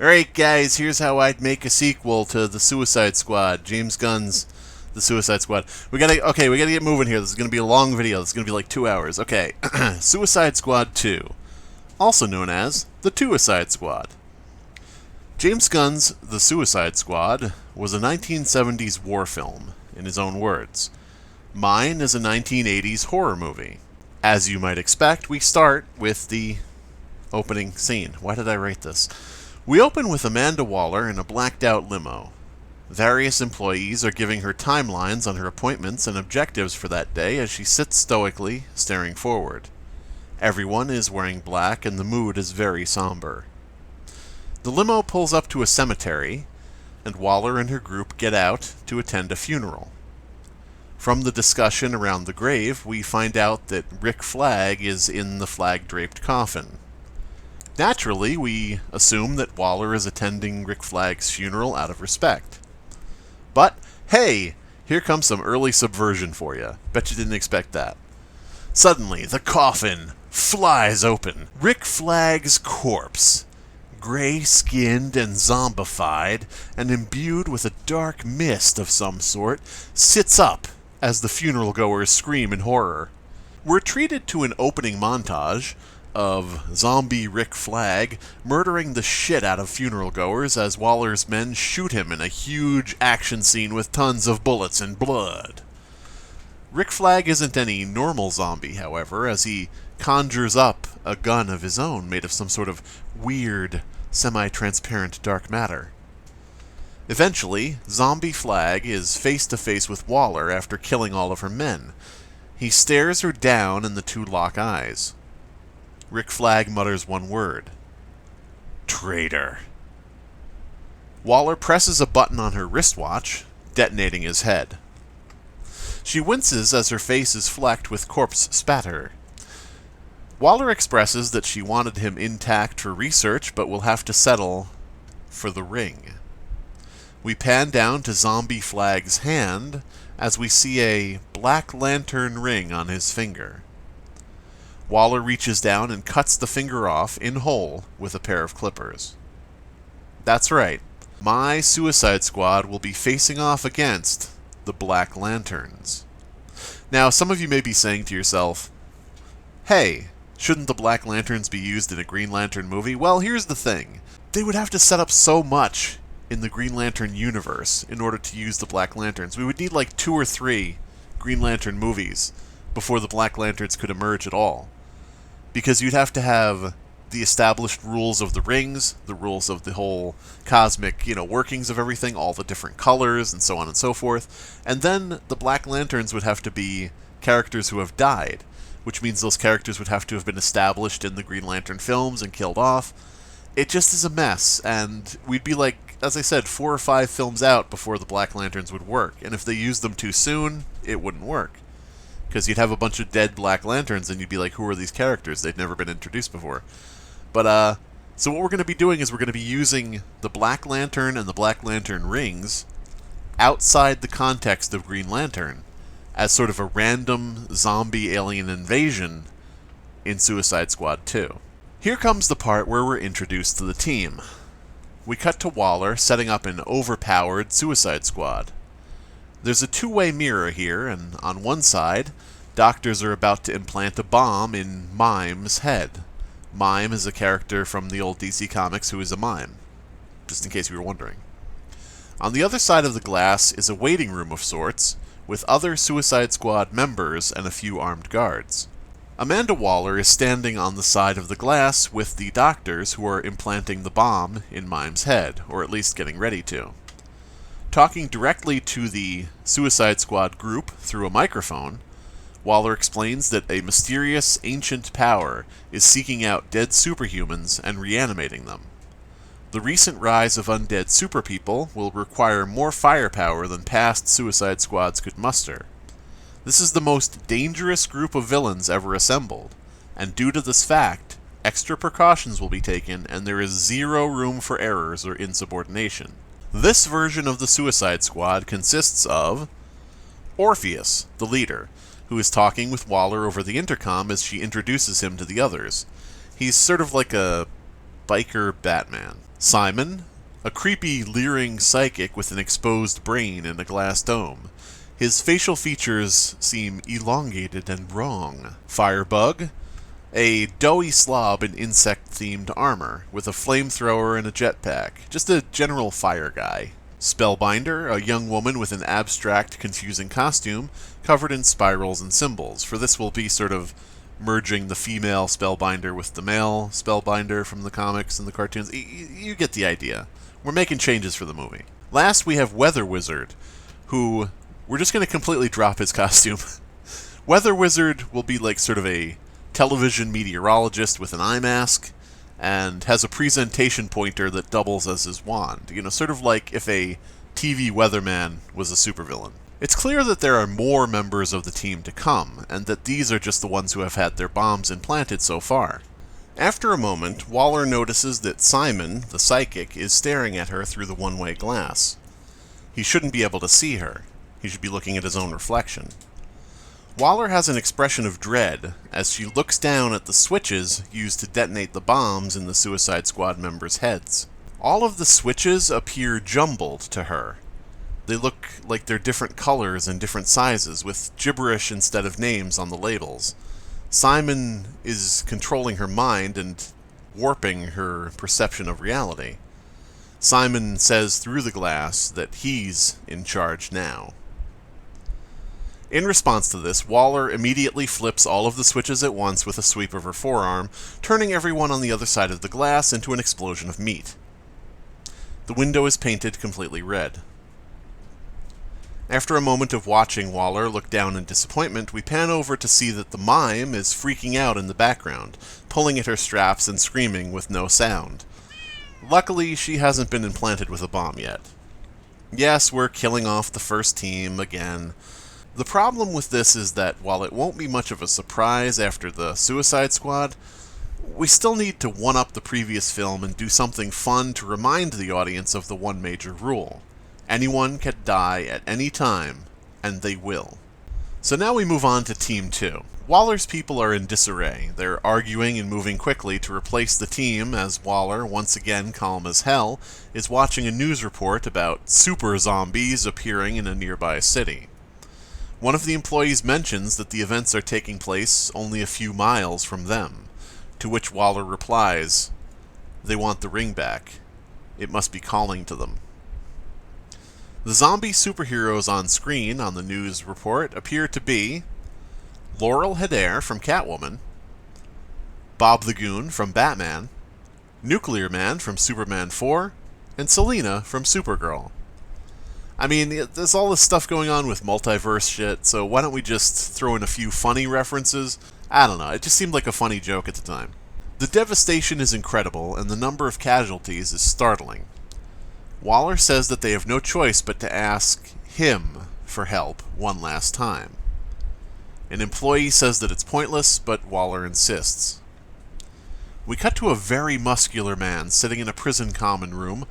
Alright guys, here's how I'd make a sequel to The Suicide Squad, James Gunn's The Suicide Squad. We gotta get moving here. This is gonna be a long video. This is gonna be like 2 hours. Okay, Suicide Squad 2, also known as The Two-Suicide Squad. James Gunn's The Suicide Squad was a 1970s war film, in his own words. Mine is a 1980s horror movie. As you might expect, we start with the opening scene. Why did I write this? We open with Amanda Waller in a blacked-out limo. Various employees are giving her timelines on her appointments and objectives for that day as she sits stoically, staring forward. Everyone is wearing black and the mood is very somber. The limo pulls up to a cemetery, and Waller and her group get out to attend a funeral. From the discussion around the grave, we find out that Rick Flag is in the flag-draped coffin. Naturally, we assume that Waller is attending Rick Flag's funeral out of respect. But, hey, here comes some early subversion for you. Bet you didn't expect that. Suddenly, the coffin flies open. Rick Flag's corpse, gray-skinned and zombified, and imbued with a dark mist of some sort, sits up as the funeral-goers scream in horror. We're treated to an opening montage of zombie Rick Flag murdering the shit out of funeral-goers as Waller's men shoot him in a huge action scene with tons of bullets and blood. Rick Flag isn't any normal zombie, however, as he conjures up a gun of his own made of some sort of weird, semi-transparent dark matter. Eventually, Zombie Flag is face-to-face with Waller after killing all of her men. He stares her down and the two lock eyes. Rick Flag mutters one word. Traitor. Waller presses a button on her wristwatch, detonating his head. She winces as her face is flecked with corpse spatter. Waller expresses that she wanted him intact for research, but will have to settle for the ring. We pan down to Zombie Flag's hand as we see a Black Lantern ring on his finger. Waller reaches down and cuts the finger off in whole with a pair of clippers. That's right. My Suicide Squad will be facing off against the Black Lanterns. Now, some of you may be saying to yourself, hey, shouldn't the Black Lanterns be used in a Green Lantern movie? Well, here's the thing. They would have to set up so much in the Green Lantern universe in order to use the Black Lanterns. We would need like 2 or 3 Green Lantern movies before the Black Lanterns could emerge at all. Because you'd have to have the established rules of the rings, the rules of the whole cosmic, workings of everything, all the different colors, and so on and so forth. And then the Black Lanterns would have to be characters who have died, which means those characters would have to have been established in the Green Lantern films and killed off. It just is a mess, and we'd be like, as I said, 4 or 5 films out before the Black Lanterns would work. And if they used them too soon, it wouldn't work. Because you'd have a bunch of dead Black Lanterns, and you'd be like, who are these characters? They'd never been introduced before. But, so what we're going to be doing is we're going to be using the Black Lantern and the Black Lantern rings outside the context of Green Lantern as sort of a random zombie alien invasion in Suicide Squad 2. Here comes the part where we're introduced to the team. We cut to Waller setting up an overpowered Suicide Squad. There's a two-way mirror here, and on one side, doctors are about to implant a bomb in Mime's head. Mime is a character from the old DC Comics who is a mime, just in case you were wondering. On the other side of the glass is a waiting room of sorts, with other Suicide Squad members and a few armed guards. Amanda Waller is standing on the side of the glass with the doctors who are implanting the bomb in Mime's head, or at least getting ready to. Talking directly to the Suicide Squad group through a microphone, Waller explains that a mysterious ancient power is seeking out dead superhumans and reanimating them. The recent rise of undead superpeople will require more firepower than past Suicide Squads could muster. This is the most dangerous group of villains ever assembled, and due to this fact, extra precautions will be taken and there is 0 room for errors or insubordination. This version of the Suicide Squad consists of Orpheus, the leader, who is talking with Waller over the intercom as she introduces him to the others. He's sort of like a biker Batman. Simon, a creepy, leering psychic with an exposed brain in a glass dome. His facial features seem elongated and wrong. Firebug, a doughy slob in insect-themed armor, with a flamethrower and a jetpack. Just a general fire guy. Spellbinder, a young woman with an abstract, confusing costume, covered in spirals and symbols. For this will be sort of merging the female Spellbinder with the male Spellbinder from the comics and the cartoons. You get the idea. We're making changes for the movie. Last, we have Weatherwizard, who we're just going to completely drop his costume. Weatherwizard will be like sort of a television meteorologist with an eye mask, and has a presentation pointer that doubles as his wand. You know, sort of like if a TV weatherman was a supervillain. It's clear that there are more members of the team to come, and that these are just the ones who have had their bombs implanted so far. After a moment, Waller notices that Simon, the psychic, is staring at her through the one-way glass. He shouldn't be able to see her. He should be looking at his own reflection. Waller has an expression of dread as she looks down at the switches used to detonate the bombs in the Suicide Squad members' heads. All of the switches appear jumbled to her. They look like they're different colors and different sizes, with gibberish instead of names on the labels. Simon is controlling her mind and warping her perception of reality. Simon says through the glass that he's in charge now. In response to this, Waller immediately flips all of the switches at once with a sweep of her forearm, turning everyone on the other side of the glass into an explosion of meat. The window is painted completely red. After a moment of watching Waller look down in disappointment, we pan over to see that the mime is freaking out in the background, pulling at her straps and screaming with no sound. Luckily, she hasn't been implanted with a bomb yet. Yes, we're killing off the first team again. The problem with this is that while it won't be much of a surprise after the Suicide Squad, we still need to one-up the previous film and do something fun to remind the audience of the one major rule. Anyone can die at any time, and they will. So now we move on to Team 2. Waller's people are in disarray. They're arguing and moving quickly to replace the team as Waller, once again calm as hell, is watching a news report about super zombies appearing in a nearby city. One of the employees mentions that the events are taking place only a few miles from them, to which Waller replies, "They want the ring back. It must be calling to them." The zombie superheroes on screen on the news report appear to be Laurel Hedare from Catwoman, Bob the Goon from Batman, Nuclear Man from Superman 4, and Selina from Supergirl. I mean, there's all this stuff going on with multiverse shit, so why don't we just throw in a few funny references? I don't know, it just seemed like a funny joke at the time. The devastation is incredible, and the number of casualties is startling. Waller says that they have no choice but to ask him for help one last time. An employee says that it's pointless, but Waller insists. We cut to a very muscular man sitting in a prison common room,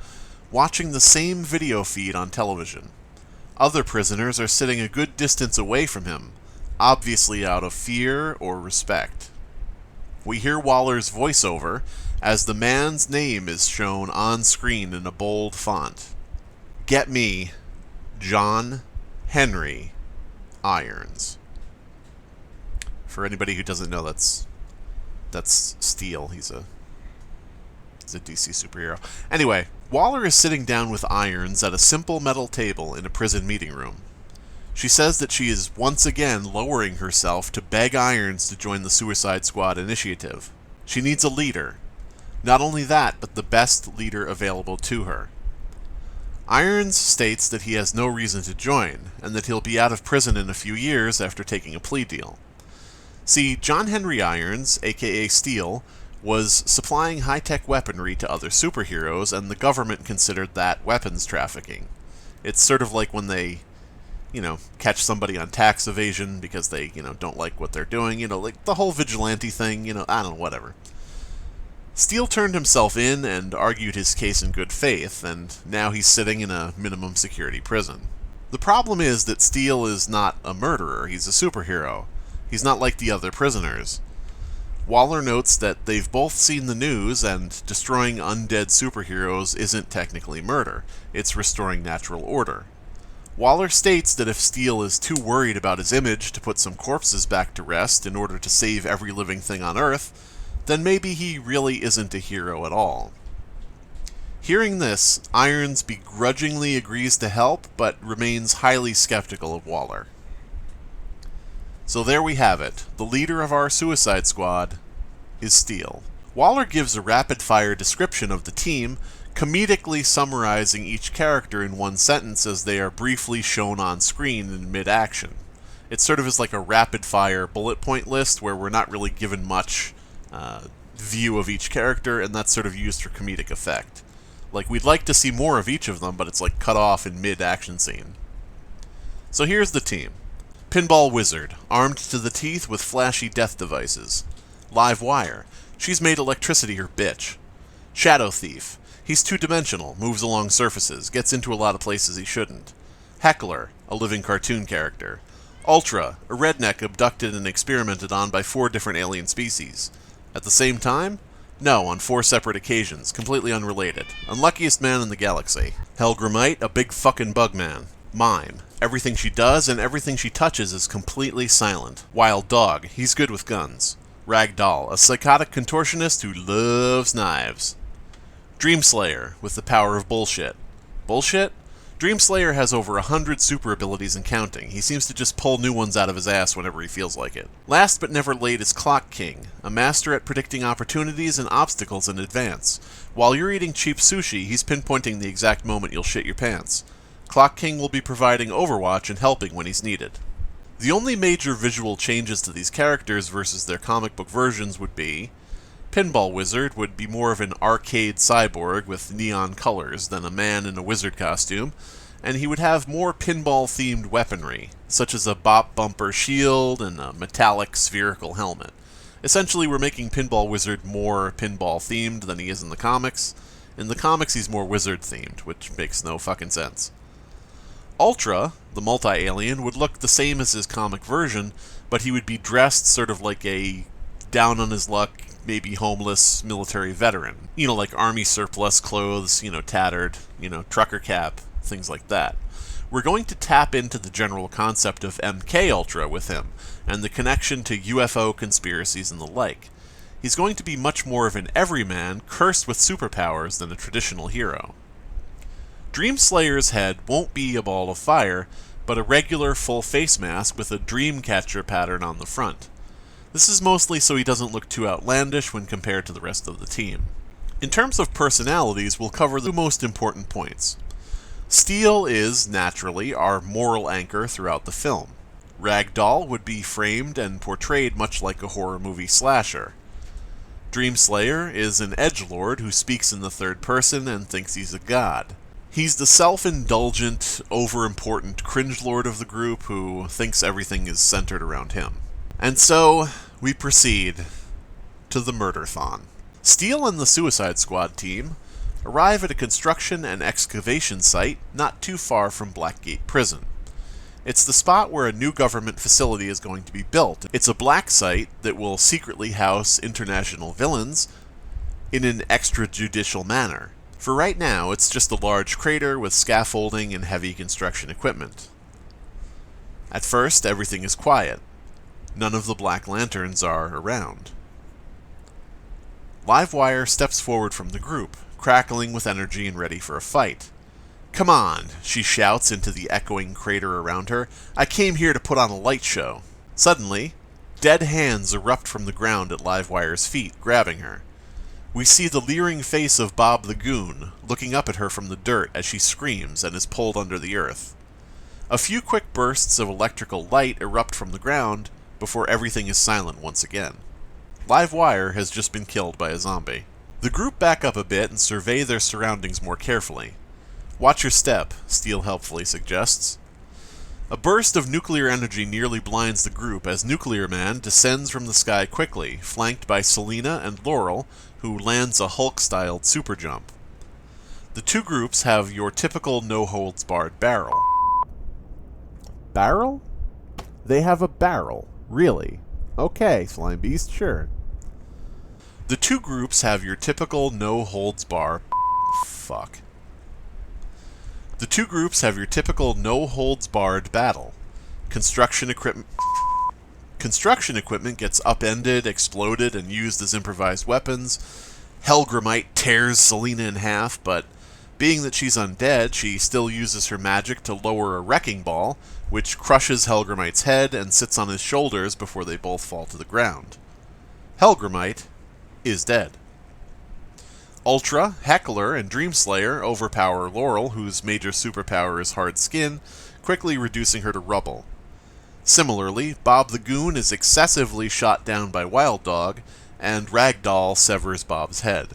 watching the same video feed on television. Other prisoners are sitting a good distance away from him, obviously out of fear or respect. We hear Waller's voiceover as the man's name is shown on screen in a bold font. Get me, John Henry Irons. For anybody who doesn't know, that's Steel. He's a DC superhero. Anyway, Waller is sitting down with Irons at a simple metal table in a prison meeting room. She says that she is once again lowering herself to beg Irons to join the Suicide Squad initiative. She needs a leader. Not only that, but the best leader available to her. Irons states that he has no reason to join, and that he'll be out of prison in a few years after taking a plea deal. See, John Henry Irons, aka Steel, was supplying high-tech weaponry to other superheroes, and the government considered that weapons trafficking. It's sort of like when they, catch somebody on tax evasion because they, don't like what they're doing, like the whole vigilante thing, I don't know, whatever. Steele turned himself in and argued his case in good faith, and now he's sitting in a minimum security prison. The problem is that Steele is not a murderer, he's a superhero. He's not like the other prisoners. Waller notes that they've both seen the news, and destroying undead superheroes isn't technically murder, it's restoring natural order. Waller states that if Steel is too worried about his image to put some corpses back to rest in order to save every living thing on Earth, then maybe he really isn't a hero at all. Hearing this, Irons begrudgingly agrees to help, but remains highly skeptical of Waller. So there we have it. The leader of our Suicide Squad is Steel. Waller gives a rapid-fire description of the team, comedically summarizing each character in one sentence as they are briefly shown on screen in mid-action. It sort of is like a rapid-fire bullet point list where we're not really given much view of each character, and that's sort of used for comedic effect. Like, we'd like to see more of each of them, but it's like cut off in mid-action scene. So here's the team. Pinball Wizard, armed to the teeth with flashy death devices. Live Wire, she's made electricity her bitch. Shadow Thief, he's two-dimensional, moves along surfaces, gets into a lot of places he shouldn't. Heckler, a living cartoon character. Ultra, a redneck abducted and experimented on by 4 different alien species. At the same time? No, on 4 separate occasions, completely unrelated. Unluckiest man in the galaxy. Helgramite, a big fucking bug man. Mime. Everything she does and everything she touches is completely silent. Wild Dog. He's good with guns. Ragdoll. A psychotic contortionist who loves knives. Dreamslayer. With the power of bullshit. Bullshit? Dreamslayer has over 100 super abilities and counting. He seems to just pull new ones out of his ass whenever he feels like it. Last but never late is Clock King. A master at predicting opportunities and obstacles in advance. While you're eating cheap sushi, he's pinpointing the exact moment you'll shit your pants. Clock King will be providing Overwatch and helping when he's needed. The only major visual changes to these characters versus their comic book versions would be Pinball Wizard would be more of an arcade cyborg with neon colors than a man in a wizard costume, and he would have more pinball-themed weaponry, such as a bop bumper shield and a metallic spherical helmet. Essentially, we're making Pinball Wizard more pinball-themed than he is in the comics. In the comics, he's more wizard-themed, which makes no fucking sense. Ultra, the multi-alien, would look the same as his comic version, but he would be dressed sort of like a down-on-his-luck, maybe homeless military veteran. You know, like army surplus clothes, tattered, trucker cap, things like that. We're going to tap into the general concept of MK Ultra with him, and the connection to UFO conspiracies and the like. He's going to be much more of an everyman, cursed with superpowers, than a traditional hero. Dreamslayer's head won't be a ball of fire, but a regular full face mask with a Dreamcatcher pattern on the front. This is mostly so he doesn't look too outlandish when compared to the rest of the team. In terms of personalities, we'll cover the most important points. Steel is, naturally, our moral anchor throughout the film. Ragdoll would be framed and portrayed much like a horror movie slasher. Dreamslayer is an edgelord who speaks in the third person and thinks he's a god. He's the self-indulgent, over-important cringe-lord of the group who thinks everything is centered around him. And so, we proceed to the Murderthon. Steel and the Suicide Squad team arrive at a construction and excavation site not too far from Blackgate Prison. It's the spot where a new government facility is going to be built. It's a black site that will secretly house international villains in an extrajudicial manner. For right now, it's just a large crater with scaffolding and heavy construction equipment. At first, everything is quiet. None of the Black Lanterns are around. Livewire steps forward from the group, crackling with energy and ready for a fight. "Come on," she shouts into the echoing crater around her. "I came here to put on a light show." Suddenly, dead hands erupt from the ground at Livewire's feet, grabbing her. We see the leering face of Bob the Goon, looking up at her from the dirt as she screams and is pulled under the earth. A few quick bursts of electrical light erupt from the ground before everything is silent once again. Livewire has just been killed by a zombie. The group back up a bit and survey their surroundings more carefully. "Watch your step," Steel helpfully suggests. A burst of nuclear energy nearly blinds the group as Nuclear Man descends from the sky quickly, flanked by Selina and Laurel, who lands a Hulk-styled super jump. The two groups have your typical no-holds-barred barrel. Barrel? They have a barrel. Really? Okay, Slimebeast, sure. The two groups have your typical no-holds-bar... Fuck. The two groups have your typical no-holds-barred battle. Construction equipment gets upended, exploded, and used as improvised weapons. Helgramite tears Selena in half, but being that she's undead, she still uses her magic to lower a wrecking ball, which crushes Helgramite's head and sits on his shoulders before they both fall to the ground. Helgramite is dead. Ultra, Heckler, and Dreamslayer overpower Laurel, whose major superpower is hard skin, quickly reducing her to rubble. Similarly, Bob the Goon is excessively shot down by Wild Dog, and Ragdoll severs Bob's head.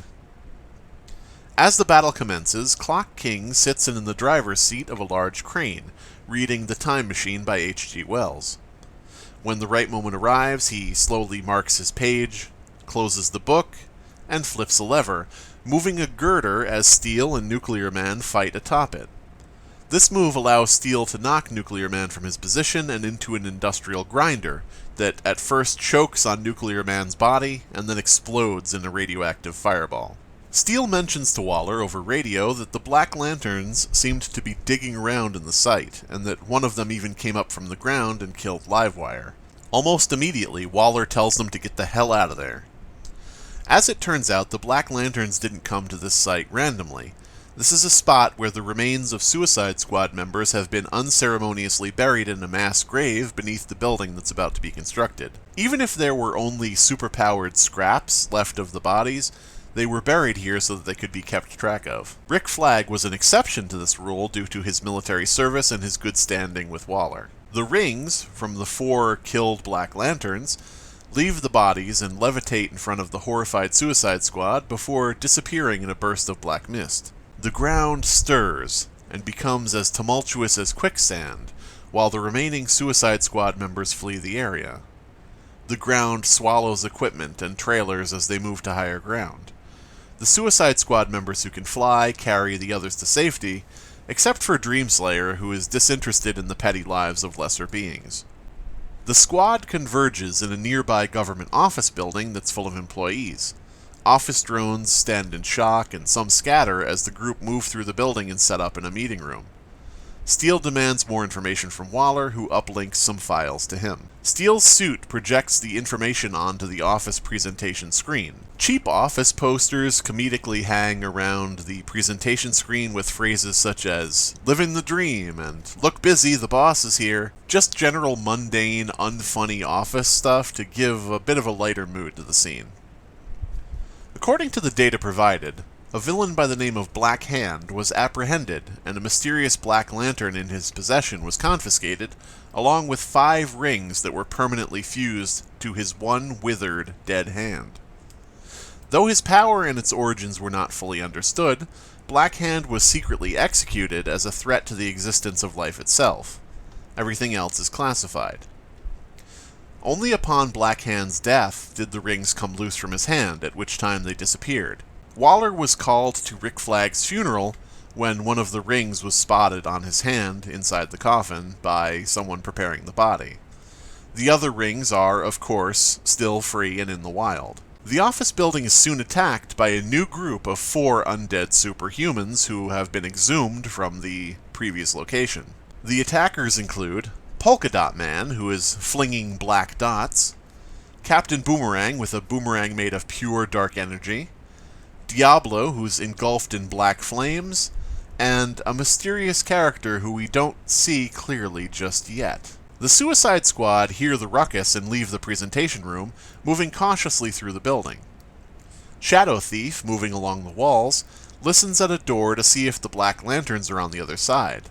As the battle commences, Clock King sits in the driver's seat of a large crane, reading The Time Machine by H.G. Wells. When the right moment arrives, he slowly marks his page, closes the book, and flips a lever, moving a girder as Steel and Nuclear Man fight atop it. This move allows Steel to knock Nuclear Man from his position and into an industrial grinder that at first chokes on Nuclear Man's body and then explodes in a radioactive fireball. Steel mentions to Waller over radio that the Black Lanterns seemed to be digging around in the site, and that one of them even came up from the ground and killed Livewire. Almost immediately, Waller tells them to get the hell out of there. As it turns out, the Black Lanterns didn't come to this site randomly. This is a spot where the remains of Suicide Squad members have been unceremoniously buried in a mass grave beneath the building that's about to be constructed. Even if there were only superpowered scraps left of the bodies, they were buried here so that they could be kept track of. Rick Flag was an exception to this rule due to his military service and his good standing with Waller. The rings from the 4 killed Black Lanterns leave the bodies and levitate in front of the horrified Suicide Squad before disappearing in a burst of black mist. The ground stirs and becomes as tumultuous as quicksand, while the remaining Suicide Squad members flee the area. The ground swallows equipment and trailers as they move to higher ground. The Suicide Squad members who can fly carry the others to safety, except for Dreamslayer, who is disinterested in the petty lives of lesser beings. The squad converges in a nearby government office building that's full of employees. Office drones stand in shock, and some scatter as the group move through the building and set up in a meeting room. Steel demands more information from Waller, who uplinks some files to him. Steel's suit projects the information onto the office presentation screen. Cheap office posters comedically hang around the presentation screen with phrases such as, "Living the dream," and "Look busy, the boss is here." Just general mundane, unfunny office stuff to give a bit of a lighter mood to the scene. According to the data provided, a villain by the name of Black Hand was apprehended, and a mysterious Black Lantern in his possession was confiscated, along with 5 rings that were permanently fused to his one withered, dead hand. Though his power and its origins were not fully understood, Black Hand was secretly executed as a threat to the existence of life itself. Everything else is classified. Only upon Black Hand's death did the rings come loose from his hand, at which time they disappeared. Waller was called to Rick Flag's funeral when one of the rings was spotted on his hand inside the coffin by someone preparing the body. The other rings are, of course, still free and in the wild. The office building is soon attacked by a new group of 4 undead superhumans who have been exhumed from the previous location. The attackers include Polka Dot Man, who is flinging black dots, Captain Boomerang with a boomerang made of pure dark energy, Diablo, who's engulfed in black flames, and a mysterious character who we don't see clearly just yet. The Suicide Squad hear the ruckus and leave the presentation room, moving cautiously through the building. Shadow Thief, moving along the walls, listens at a door to see if the Black Lanterns are on the other side.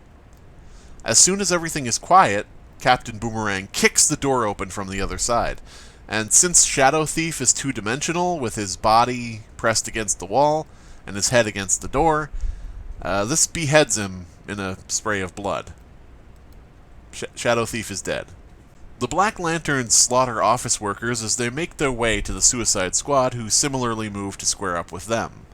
As soon as everything is quiet, Captain Boomerang kicks the door open from the other side, and since Shadow Thief is two-dimensional, with his body pressed against the wall and his head against the door, this beheads him in a spray of blood. Shadow Thief is dead. The Black Lanterns slaughter office workers as they make their way to the Suicide Squad, who similarly move to square up with them.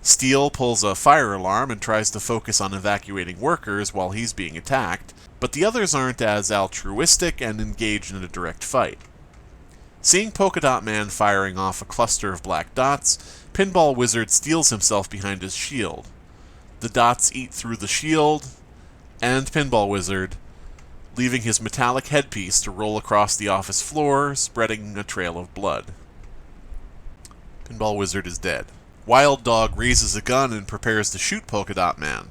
Steel pulls a fire alarm and tries to focus on evacuating workers while he's being attacked, but the others aren't as altruistic and engage in a direct fight. Seeing Polka Dot Man firing off a cluster of black dots, Pinball Wizard steals himself behind his shield. The dots eat through the shield and Pinball Wizard, leaving his metallic headpiece to roll across the office floor, spreading a trail of blood. Pinball Wizard is dead. Wild Dog raises a gun and prepares to shoot Polka Dot Man,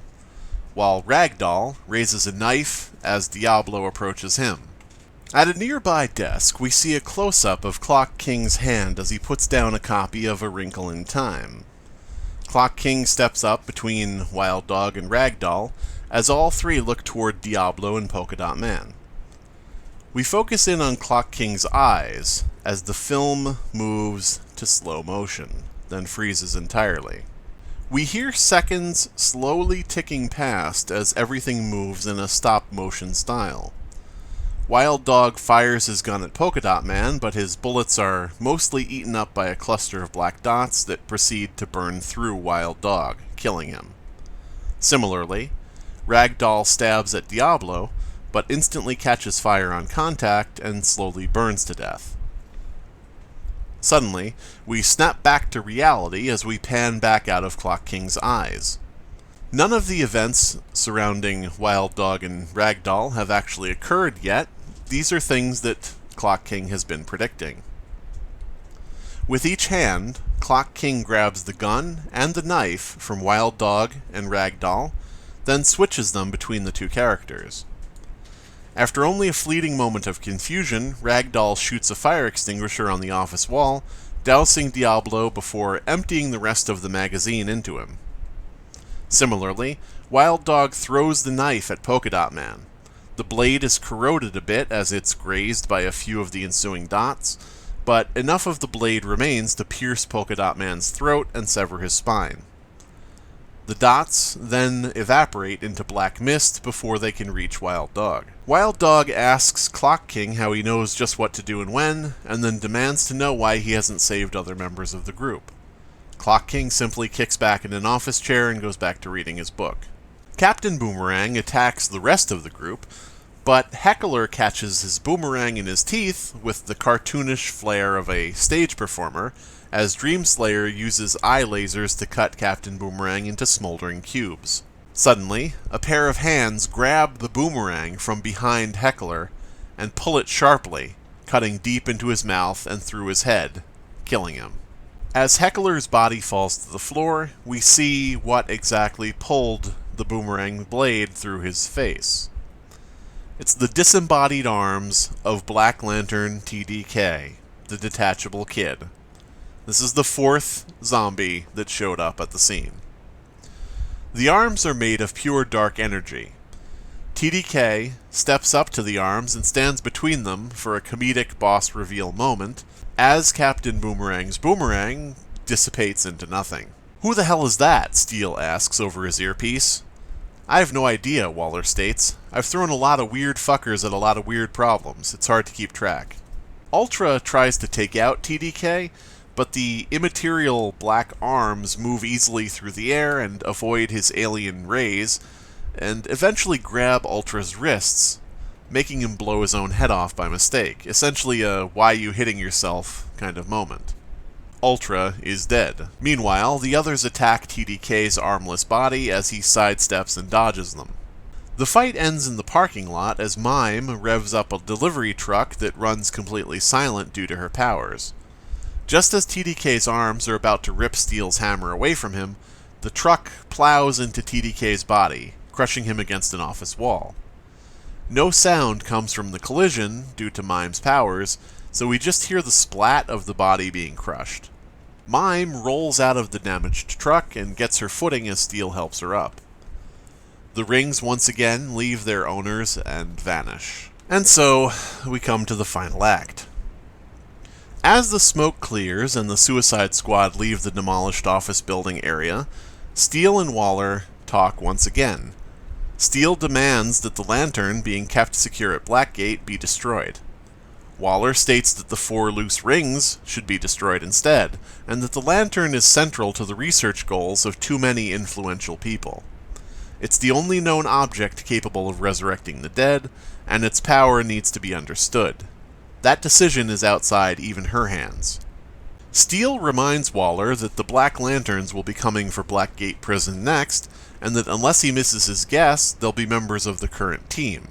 while Ragdoll raises a knife as Diablo approaches him. At a nearby desk, we see a close-up of Clock King's hand as he puts down a copy of A Wrinkle in Time. Clock King steps up between Wild Dog and Ragdoll, as all three look toward Diablo and Polka Dot Man. We focus in on Clock King's eyes as the film moves to slow motion, then freezes entirely. We hear seconds slowly ticking past as everything moves in a stop-motion style. Wild Dog fires his gun at Polka Dot Man, but his bullets are mostly eaten up by a cluster of black dots that proceed to burn through Wild Dog, killing him. Similarly, Ragdoll stabs at Diablo, but instantly catches fire on contact and slowly burns to death. Suddenly, we snap back to reality as we pan back out of Clock King's eyes. None of the events surrounding Wild Dog and Ragdoll have actually occurred yet. These are things that Clock King has been predicting. With each hand, Clock King grabs the gun and the knife from Wild Dog and Ragdoll, then switches them between the two characters. After only a fleeting moment of confusion, Ragdoll shoots a fire extinguisher on the office wall, dousing Diablo before emptying the rest of the magazine into him. Similarly, Wild Dog throws the knife at Polka Dot Man. The blade is corroded a bit as it's grazed by a few of the ensuing dots, but enough of the blade remains to pierce Polka Dot Man's throat and sever his spine. The dots then evaporate into black mist before they can reach Wild Dog. Wild Dog asks Clock King how he knows just what to do and when, and then demands to know why he hasn't saved other members of the group. Clock King simply kicks back in an office chair and goes back to reading his book. Captain Boomerang attacks the rest of the group, but Heckler catches his boomerang in his teeth with the cartoonish flair of a stage performer, as Dreamslayer uses eye lasers to cut Captain Boomerang into smoldering cubes. Suddenly, a pair of hands grab the boomerang from behind Heckler and pull it sharply, cutting deep into his mouth and through his head, killing him. As Heckler's body falls to the floor, we see what exactly pulled the boomerang blade through his face. It's the disembodied arms of Black Lantern TDK, the detachable kid. This is the fourth zombie that showed up at the scene. The arms are made of pure dark energy. TDK steps up to the arms and stands between them for a comedic boss reveal moment, as Captain Boomerang's boomerang dissipates into nothing. "Who the hell is that?" Steel asks over his earpiece. "I have no idea," Waller states. "I've thrown a lot of weird fuckers at a lot of weird problems. It's hard to keep track." Ultra tries to take out TDK, but the immaterial black arms move easily through the air and avoid his alien rays, and eventually grab Ultra's wrists, making him blow his own head off by mistake. Essentially a why you hitting yourself kind of moment. Ultra is dead. Meanwhile, the others attack TDK's armless body as he sidesteps and dodges them. The fight ends in the parking lot as Mime revs up a delivery truck that runs completely silent due to her powers. Just as TDK's arms are about to rip Steel's hammer away from him, the truck plows into TDK's body, crushing him against an office wall. No sound comes from the collision due to Mime's powers, so we just hear the splat of the body being crushed. Mime rolls out of the damaged truck and gets her footing as Steel helps her up. The rings once again leave their owners and vanish. And so, we come to the final act. As the smoke clears and the Suicide Squad leave the demolished office building area, Steel and Waller talk once again. Steel demands that the lantern being kept secure at Blackgate be destroyed. Waller states that the 4 loose rings should be destroyed instead, and that the lantern is central to the research goals of too many influential people. It's the only known object capable of resurrecting the dead, and its power needs to be understood. That decision is outside even her hands. Steele reminds Waller that the Black Lanterns will be coming for Blackgate Prison next, and that unless he misses his guess, they'll be members of the current team.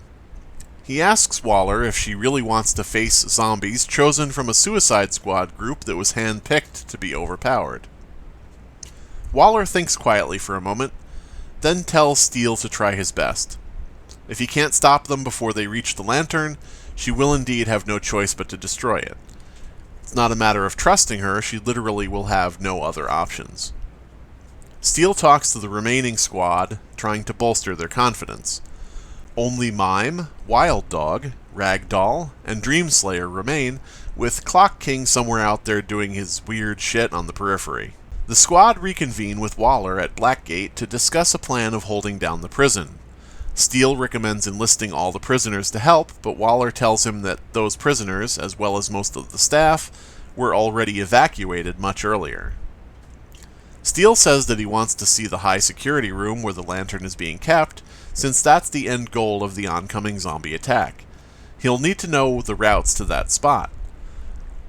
He asks Waller if she really wants to face zombies chosen from a Suicide Squad group that was hand-picked to be overpowered. Waller thinks quietly for a moment, then tells Steele to try his best. If he can't stop them before they reach the lantern, she will indeed have no choice but to destroy it. It's not a matter of trusting her, she literally will have no other options. Steele talks to the remaining squad, trying to bolster their confidence. Only Mime, Wild Dog, Ragdoll, and Dreamslayer remain, with Clock King somewhere out there doing his weird shit on the periphery. The squad reconvene with Waller at Blackgate to discuss a plan of holding down the prison. Steele recommends enlisting all the prisoners to help, but Waller tells him that those prisoners, as well as most of the staff, were already evacuated much earlier. Steele says that he wants to see the high security room where the lantern is being kept, since that's the end goal of the oncoming zombie attack. He'll need to know the routes to that spot.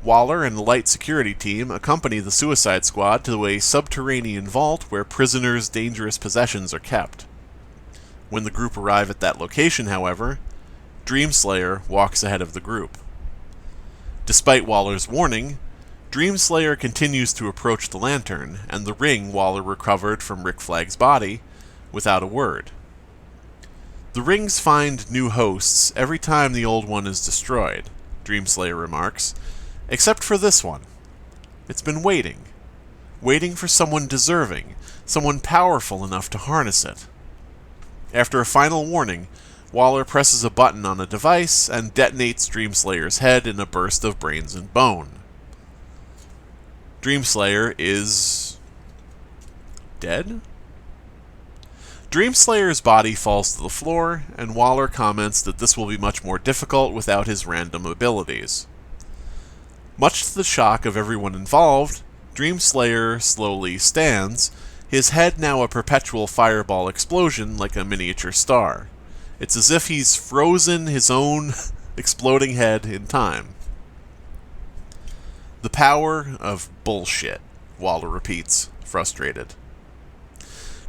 Waller and the light security team accompany the Suicide Squad to a subterranean vault where prisoners' dangerous possessions are kept. When the group arrive at that location, however, Dreamslayer walks ahead of the group. Despite Waller's warning, Dreamslayer continues to approach the lantern and the ring Waller recovered from Rick Flag's body without a word. The rings find new hosts every time the old one is destroyed, Dreamslayer remarks, except for this one. It's been waiting for someone deserving, someone powerful enough to harness it. After a final warning, Waller presses a button on a device and detonates Dreamslayer's head in a burst of brains and bone. Dreamslayer is dead? Dreamslayer's body falls to the floor, and Waller comments that this will be much more difficult without his random abilities. Much to the shock of everyone involved, Dreamslayer slowly stands, his head now a perpetual fireball explosion like a miniature star. It's as if he's frozen his own exploding head in time. The power of bullshit, Waller repeats, frustrated.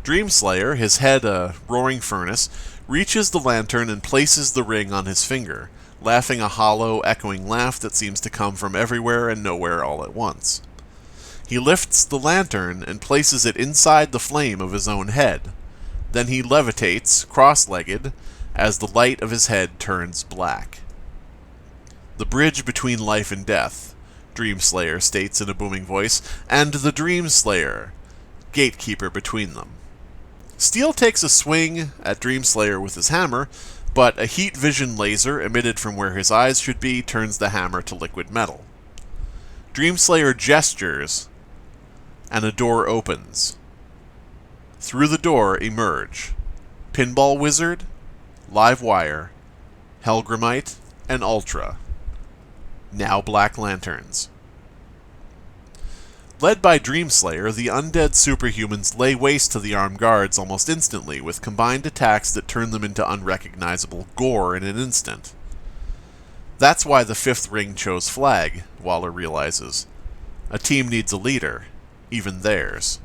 Dreamslayer, his head a roaring furnace, reaches the lantern and places the ring on his finger, laughing a hollow, echoing laugh that seems to come from everywhere and nowhere all at once. He lifts the lantern and places it inside the flame of his own head. Then he levitates, cross-legged, as the light of his head turns black. The bridge between life and death, Dreamslayer states in a booming voice, and the Dreamslayer, gatekeeper between them. Steele takes a swing at Dreamslayer with his hammer, but a heat vision laser emitted from where his eyes should be turns the hammer to liquid metal. Dreamslayer gestures, and a door opens. Through the door emerge Pinball Wizard, Livewire, Hellgramite, and Ultra, now Black Lanterns. Led by Dreamslayer, the undead superhumans lay waste to the armed guards almost instantly, with combined attacks that turn them into unrecognizable gore in an instant. That's why the Fifth Ring chose Flag, Waller realizes. A team needs a leader, even theirs.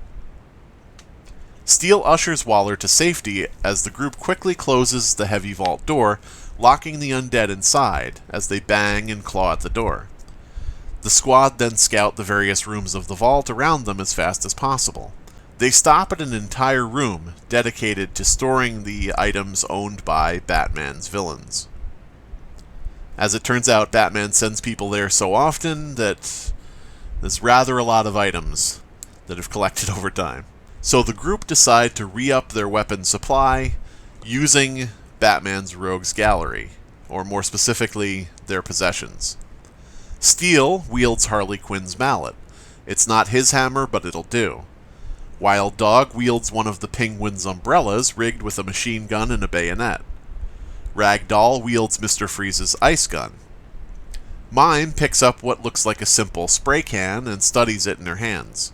Steele ushers Waller to safety as the group quickly closes the heavy vault door, locking the undead inside as they bang and claw at the door. The squad then scout the various rooms of the vault around them as fast as possible. They stop at an entire room dedicated to storing the items owned by Batman's villains. As it turns out, Batman sends people there so often that there's rather a lot of items that have collected over time. So the group decide to re-up their weapon supply using Batman's Rogues Gallery, or more specifically, their possessions. Steele wields Harley Quinn's mallet. It's not his hammer, but it'll do. Wild Dog wields one of the Penguin's umbrellas rigged with a machine gun and a bayonet. Ragdoll wields Mr. Freeze's ice gun. Mime picks up what looks like a simple spray can and studies it in her hands.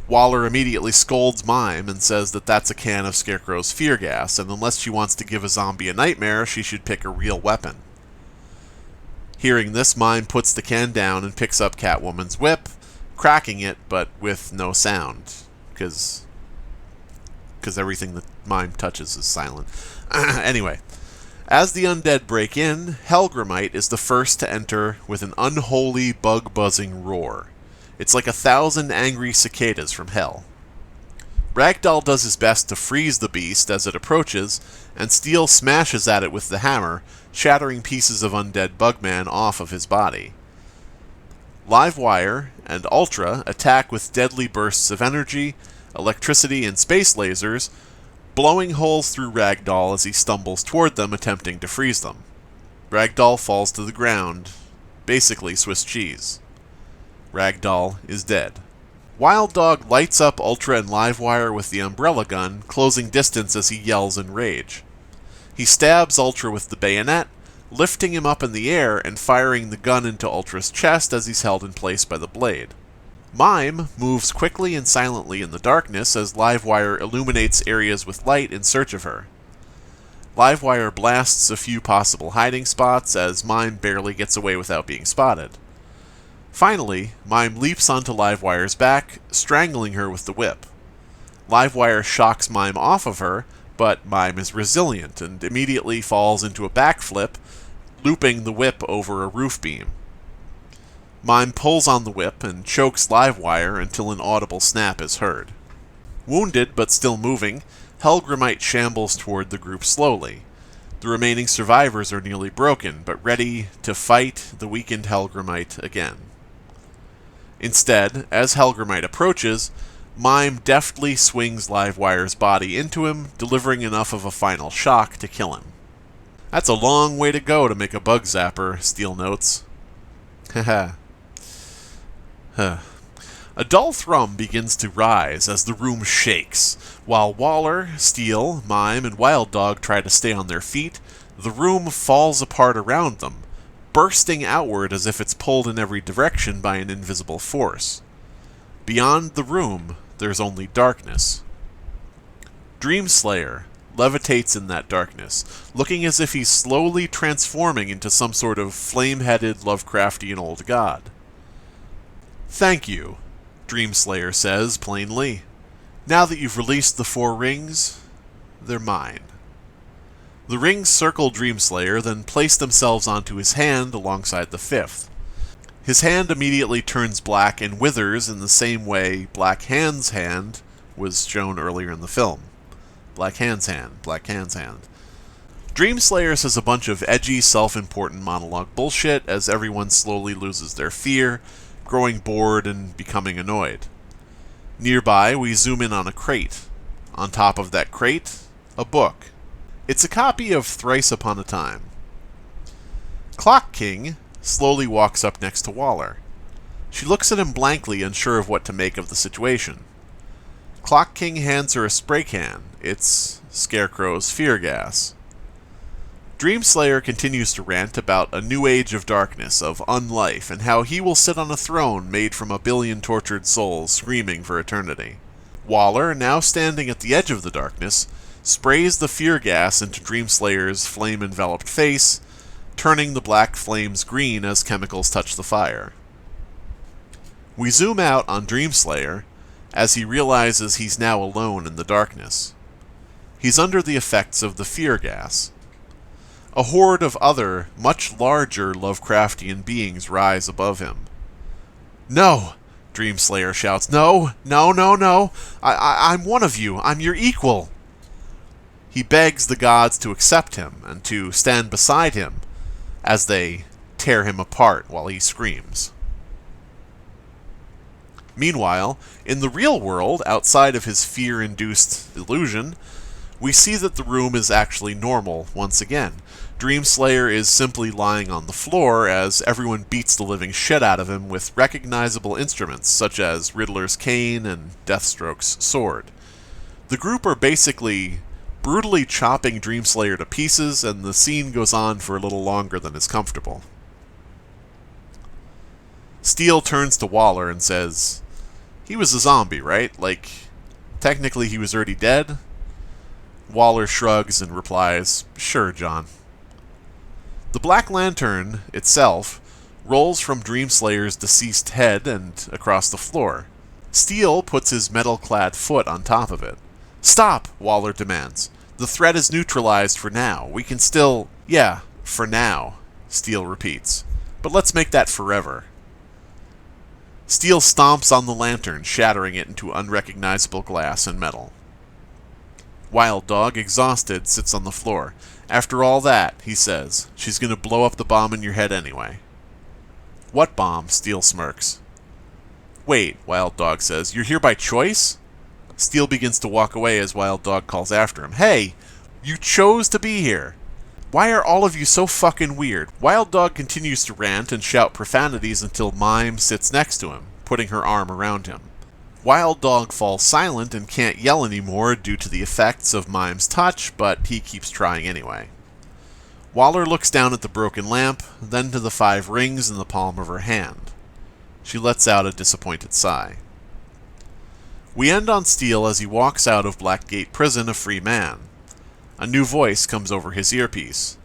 Waller immediately scolds Mime and says that that's a can of Scarecrow's fear gas, and unless she wants to give a zombie a nightmare, she should pick a real weapon. Hearing this, Mime puts the can down and picks up Catwoman's whip, cracking it, but with no sound, because everything that Mime touches is silent. Anyway, as the undead break in, Hellgrimite is the first to enter with an unholy bug-buzzing roar. It's like 1,000 angry cicadas from hell. Ragdoll does his best to freeze the beast as it approaches, and Steel smashes at it with the hammer, shattering pieces of undead Bugman off of his body. Livewire and Ultra attack with deadly bursts of energy, electricity, and space lasers, blowing holes through Ragdoll as he stumbles toward them, attempting to freeze them. Ragdoll falls to the ground, basically Swiss cheese. Ragdoll is dead. Wild Dog lights up Ultra and Livewire with the umbrella gun, closing distance as he yells in rage. He stabs Ultra with the bayonet, lifting him up in the air and firing the gun into Ultra's chest as he's held in place by the blade. Mime moves quickly and silently in the darkness as Livewire illuminates areas with light in search of her. Livewire blasts a few possible hiding spots as Mime barely gets away without being spotted. Finally, Mime leaps onto Livewire's back, strangling her with the whip. Livewire shocks Mime off of her, but Mime is resilient and immediately falls into a backflip, looping the whip over a roof beam. Mime pulls on the whip and chokes Livewire until an audible snap is heard. Wounded but still moving, Hellgrimite shambles toward the group slowly. The remaining survivors are nearly broken, but ready to fight the weakened Hellgrimite again. Instead, as Hellgrimite approaches, Mime deftly swings Livewire's body into him, delivering enough of a final shock to kill him. That's a long way to go to make a bug zapper, Steel notes. Haha. A dull thrum begins to rise as the room shakes. While Waller, Steel, Mime, and Wild Dog try to stay on their feet, the room falls apart around them, bursting outward as if it's pulled in every direction by an invisible force. Beyond the room, there's only darkness. Dreamslayer levitates in that darkness, looking as if he's slowly transforming into some sort of flame-headed Lovecraftian old god. "Thank you," Dreamslayer says plainly. "Now that you've released the 4 rings, they're mine." The rings circle Dreamslayer, then place themselves onto his hand alongside the 5th. His hand immediately turns black and withers in the same way Black Hand's hand was shown earlier in the film. Black Hand's hand, Black Hand's hand. Dreamslayer says a bunch of edgy, self-important monologue bullshit as everyone slowly loses their fear, growing bored and becoming annoyed. Nearby, we zoom in on a crate. On top of that crate, a book. It's a copy of Thrice Upon a Time. Clock King slowly walks up next to Waller. She looks at him blankly, unsure of what to make of the situation. Clock King hands her a spray can. It's Scarecrow's fear gas. Dreamslayer continues to rant about a new age of darkness, of unlife, and how he will sit on a throne made from a billion tortured souls screaming for eternity. Waller, now standing at the edge of the darkness, sprays the fear gas into Dreamslayer's flame-enveloped face, turning the black flames green as chemicals touch the fire. We zoom out on Dreamslayer as he realizes he's now alone in the darkness. He's under the effects of the fear gas. A horde of other, much larger Lovecraftian beings rise above him. "No!" Dreamslayer shouts. "No! No, no, no! I'm one of you! I'm your equal!" He begs the gods to accept him and to stand beside him as they tear him apart while he screams. Meanwhile, in the real world, outside of his fear-induced illusion, we see that the room is actually normal once again. Dreamslayer is simply lying on the floor as everyone beats the living shit out of him with recognizable instruments such as Riddler's cane and Deathstroke's sword. The group are basically brutally chopping Dreamslayer to pieces, and the scene goes on for a little longer than is comfortable. Steel turns to Waller and says, "He was a zombie, right? Like, technically he was already dead?" Waller shrugs and replies, "Sure, John." The Black Lantern itself rolls from Dreamslayer's deceased head and across the floor. Steel puts his metal-clad foot on top of it. "Stop!" Waller demands. "The threat is neutralized for now. We can still..." "Yeah, for now," Steel repeats. "But let's make that forever." Steel stomps on the lantern, shattering it into unrecognizable glass and metal. Wild Dog, exhausted, sits on the floor. "After all that," he says, "she's gonna blow up the bomb in your head anyway." "What bomb?" Steel smirks. "Wait," Wild Dog says, "you're here by choice?" Steel begins to walk away as Wild Dog calls after him. "Hey, you chose to be here. Why are all of you so fucking weird?" Wild Dog continues to rant and shout profanities until Mime sits next to him, putting her arm around him. Wild Dog falls silent and can't yell anymore due to the effects of Mime's touch, but he keeps trying anyway. Waller looks down at the broken lamp, then to the 5 rings in the palm of her hand. She lets out a disappointed sigh. We end on Steel as he walks out of Blackgate Prison a free man. A new voice comes over his earpiece.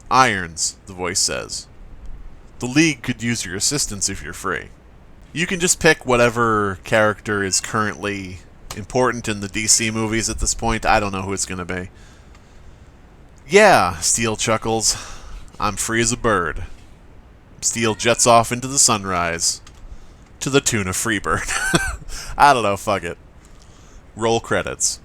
"Irons," the voice says. "The League could use your assistance if you're free." You can just pick whatever character is currently important in the DC movies at this point. I don't know who it's going to be. "Yeah," Steel chuckles. "I'm free as a bird." Steel jets off into the sunrise to the tune of Freebird. I don't know, fuck it. Roll credits.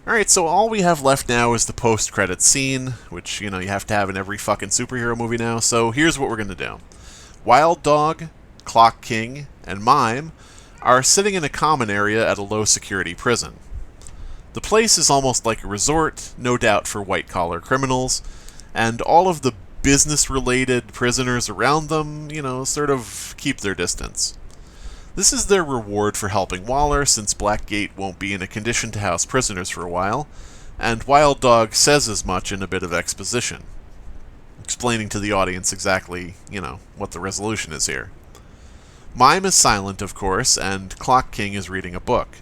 Alright, so all we have left now is the post-credits scene, which, you have to have in every fucking superhero movie now, so here's what we're going to do. Wild Dog, Clock King, and Mime are sitting in a common area at a low-security prison. The place is almost like a resort, no doubt for white-collar criminals, and all of the business-related prisoners around them, sort of keep their distance. This is their reward for helping Waller, since Blackgate won't be in a condition to house prisoners for a while, and Wild Dog says as much in a bit of exposition, explaining to the audience exactly, what the resolution is here. Mime is silent, of course, and Clock King is reading a book.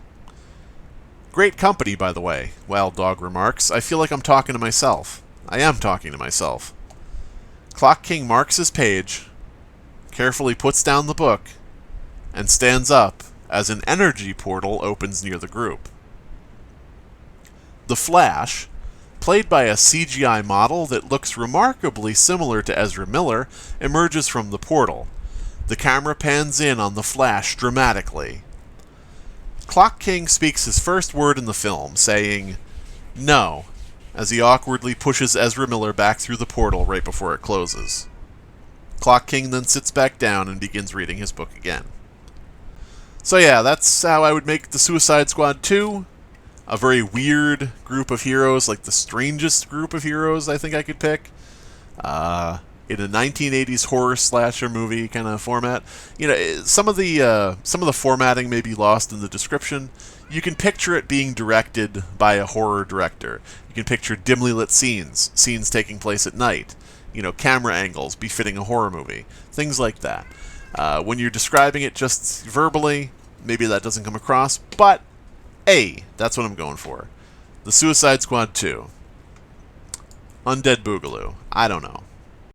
"Great company, by the way," Wild Dog remarks. "I feel like I'm talking to myself." I am talking to myself. Clock King marks his page, carefully puts down the book, and stands up as an energy portal opens near the group. The Flash, played by a CGI model that looks remarkably similar to Ezra Miller, emerges from the portal. The camera pans in on the Flash dramatically. Clock King speaks his first word in the film, saying, "No," as he awkwardly pushes Ezra Miller back through the portal right before it closes. Clock King then sits back down and begins reading his book again. So yeah, that's how I would make the Suicide Squad 2. A very weird group of heroes, like the strangest group of heroes I think I could pick. In a 1980s horror slasher movie kind of format. Some of the formatting may be lost in the description. You can picture it being directed by a horror director. You can picture dimly lit scenes taking place at night. Camera angles befitting a horror movie. Things like that. When you're describing it just verbally, maybe that doesn't come across, but hey, that's what I'm going for. The Suicide Squad 2. Undead Boogaloo. I don't know.